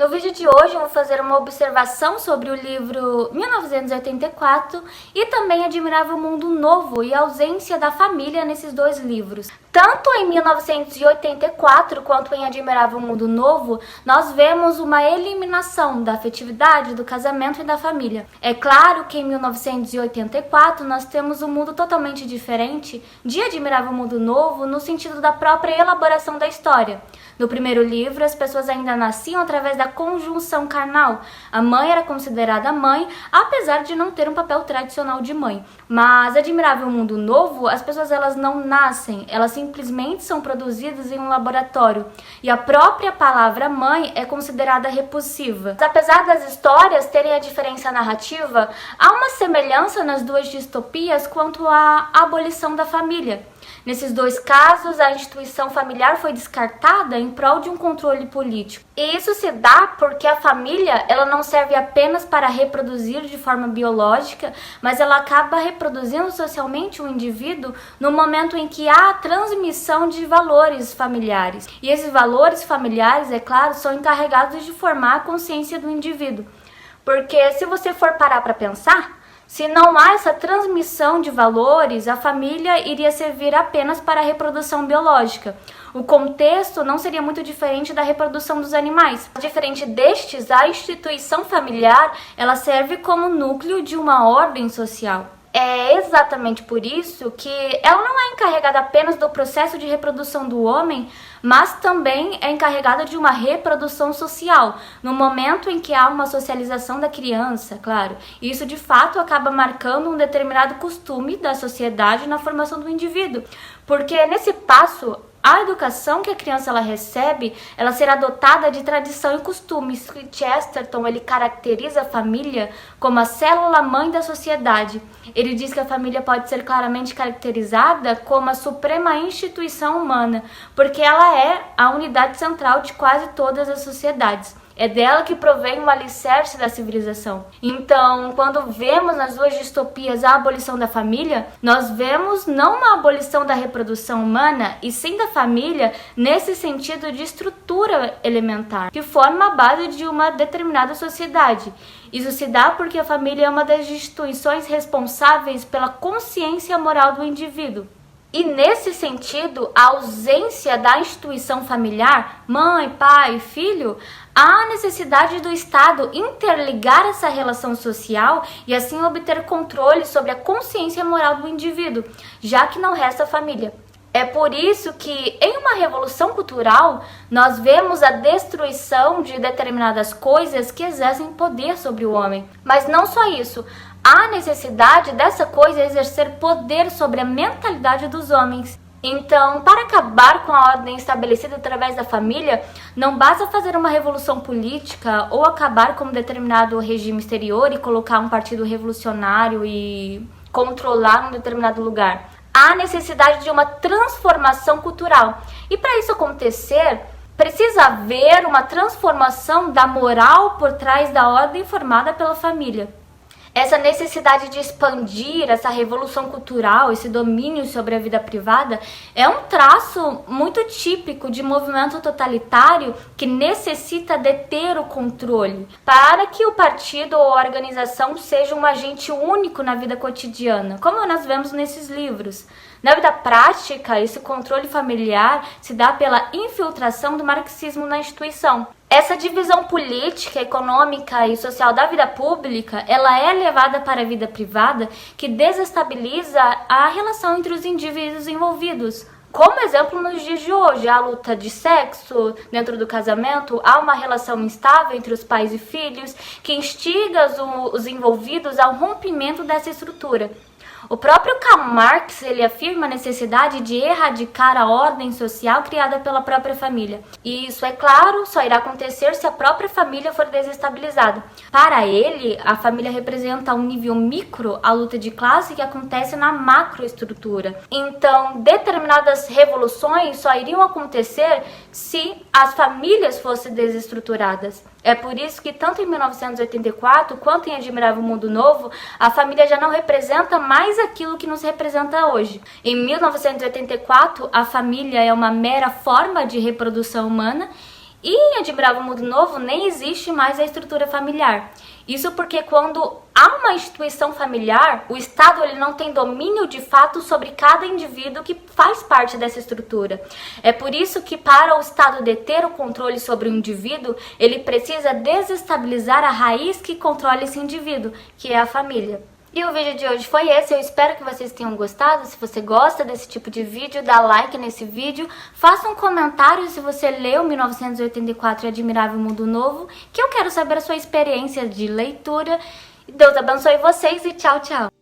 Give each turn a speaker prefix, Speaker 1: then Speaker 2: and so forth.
Speaker 1: No vídeo de hoje eu vou fazer uma observação sobre o livro 1984 e também Admirável Mundo Novo e a ausência da família nesses dois livros. Tanto em 1984 quanto em Admirável Mundo Novo, nós vemos uma eliminação da afetividade, do casamento e da família. É claro que em 1984 nós temos um mundo totalmente diferente de Admirável Mundo Novo no sentido da própria elaboração da história. No primeiro livro, as pessoas ainda nasciam através da conjunção carnal. A mãe era considerada mãe, apesar de não ter um papel tradicional de mãe. Mas Admirável Mundo Novo, as pessoas elas não nascem, elas simplesmente são produzidas em um laboratório. E a própria palavra mãe é considerada repulsiva. Apesar das histórias terem a diferença narrativa, há uma semelhança nas duas distopias quanto à abolição da família. Nesses dois casos, a instituição familiar foi descartada em prol de um controle político. E isso se dá porque a família ela não serve apenas para reproduzir de forma biológica, mas ela acaba reproduzindo socialmente o indivíduo no momento em que há a transmissão de valores familiares. E esses valores familiares, é claro, são encarregados de formar a consciência do indivíduo. Porque se você for parar para pensar, se não há essa transmissão de valores, a família iria servir apenas para a reprodução biológica. O contexto não seria muito diferente da reprodução dos animais. Diferente destes, a instituição familiar ela serve como núcleo de uma ordem social. É exatamente por isso que ela não é encarregada apenas do processo de reprodução do homem, mas também é encarregada de uma reprodução social, no momento em que há uma socialização da criança, claro. Isso de fato acaba marcando um determinado costume da sociedade na formação do indivíduo, porque nesse passo a educação que a criança ela recebe, ela será dotada de tradição e costumes. Chesterton ele caracteriza a família como a célula-mãe da sociedade. Ele diz que a família pode ser claramente caracterizada como a suprema instituição humana, porque ela é a unidade central de quase todas as sociedades. É dela que provém o alicerce da civilização. Então, quando vemos nas duas distopias a abolição da família, nós vemos não uma abolição da reprodução humana, e sim da família nesse sentido de estrutura elementar, que forma a base de uma determinada sociedade. Isso se dá porque a família é uma das instituições responsáveis pela consciência moral do indivíduo. E nesse sentido, a ausência da instituição familiar, mãe, pai, filho, há a necessidade do Estado interligar essa relação social e assim obter controle sobre a consciência moral do indivíduo, já que não resta família. É por isso que, em uma revolução cultural, nós vemos a destruição de determinadas coisas que exercem poder sobre o homem. Mas não só isso. Há necessidade dessa coisa exercer poder sobre a mentalidade dos homens. Então, para acabar com a ordem estabelecida através da família, não basta fazer uma revolução política ou acabar com um determinado regime exterior e colocar um partido revolucionário e controlar um determinado lugar. Há necessidade de uma transformação cultural. E para isso acontecer, precisa haver uma transformação da moral por trás da ordem formada pela família. Essa necessidade de expandir essa revolução cultural, esse domínio sobre a vida privada, é um traço muito típico de movimento totalitário que necessita deter o controle para que o partido ou a organização seja um agente único na vida cotidiana, como nós vemos nesses livros. Na vida prática, esse controle familiar se dá pela infiltração do marxismo na instituição. Essa divisão política, econômica e social da vida pública, ela é levada para a vida privada, que desestabiliza a relação entre os indivíduos envolvidos. Como exemplo, nos dias de hoje, há luta de sexo dentro do casamento, há uma relação instável entre os pais e filhos, que instiga os envolvidos ao rompimento dessa estrutura. O próprio Karl Marx ele afirma a necessidade de erradicar a ordem social criada pela própria família. E isso, é claro, só irá acontecer se a própria família for desestabilizada. Para ele, a família representa um nível micro a luta de classe que acontece na macroestrutura. Então, determinadas revoluções só iriam acontecer se as famílias fossem desestruturadas. É por isso que tanto em 1984 quanto em Admirável Mundo Novo, a família já não representa mais aquilo que nos representa hoje. Em 1984, a família é uma mera forma de reprodução humana E em Admirável Mundo Novo nem existe mais a estrutura familiar. Isso porque quando há uma instituição familiar, o Estado ele não tem domínio de fato sobre cada indivíduo que faz parte dessa estrutura. É por isso que para o Estado deter o controle sobre o indivíduo, ele precisa desestabilizar a raiz que controla esse indivíduo, que é a família. E o vídeo de hoje foi esse, eu espero que vocês tenham gostado. Se você gosta desse tipo de vídeo, dá like nesse vídeo, faça um comentário se você leu 1984 e Admirável Mundo Novo, que eu quero saber a sua experiência de leitura. Deus abençoe vocês e tchau, tchau!